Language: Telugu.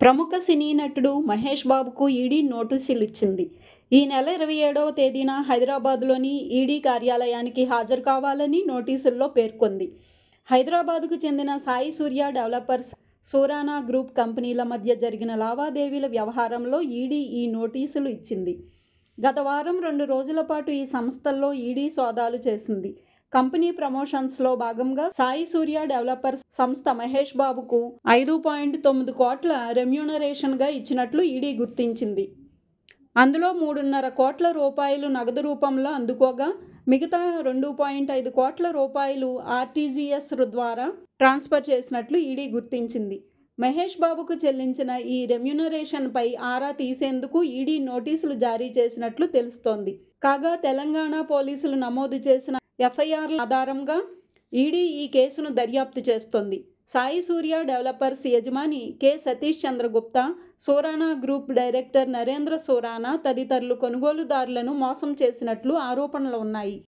ప్రముఖ సినీ నటుడు మహేష్ బాబుకు ఈడీ నోటీసులు ఇచ్చింది. ఈ నెల 27వ తేదీన హైదరాబాద్లోని ఈడీ కార్యాలయానికి హాజరు కావాలని నోటీసుల్లో పేర్కొంది. హైదరాబాద్కు చెందిన సాయి సూర్య డెవలపర్స్, సోరానా గ్రూప్ కంపెనీల మధ్య జరిగిన లావాదేవీల వ్యవహారంలో ఈడీ ఈ నోటీసులు ఇచ్చింది. గత వారం 2 రోజుల పాటు ఈ సంస్థల్లో ఈడీ సోదాలు చేసింది. కంపెనీ ప్రమోషన్స్లో భాగంగా సాయి సూర్య డెవలపర్స్ సంస్థ మహేష్ బాబుకు 5.9 కోట్ల రెమ్యూనరేషన్గా ఇచ్చినట్లు ఈడీ గుర్తించింది. అందులో 3.5 కోట్ల రూపాయలు నగదు రూపంలో అందుకోగా, మిగతా 2.5 కోట్ల రూపాయలు ఆర్టీజీఎస్ ద్వారా ట్రాన్స్ఫర్ చేసినట్లు ఈడీ గుర్తించింది. మహేష్ బాబుకు చెల్లించిన ఈ రెమ్యూనరేషన్పై ఆరా తీసేందుకు ఈడీ నోటీసులు జారీ చేసినట్లు తెలుస్తోంది. కాగా తెలంగాణ పోలీసులు నమోదు చేసిన ఎఫ్ఐఆర్ల ఆధారంగా ఈడీ ఈ కేసును దర్యాప్తు చేస్తోంది. సాయి సూర్య డెవలపర్స్ యజమాని కె. సతీష్ చంద్ర గుప్తా, సోరానా గ్రూప్ డైరెక్టర్ నరేంద్ర సోరానా తదితరులు కొనుగోలుదారులను మోసం చేసినట్లు ఆరోపణలు ఉన్నాయి.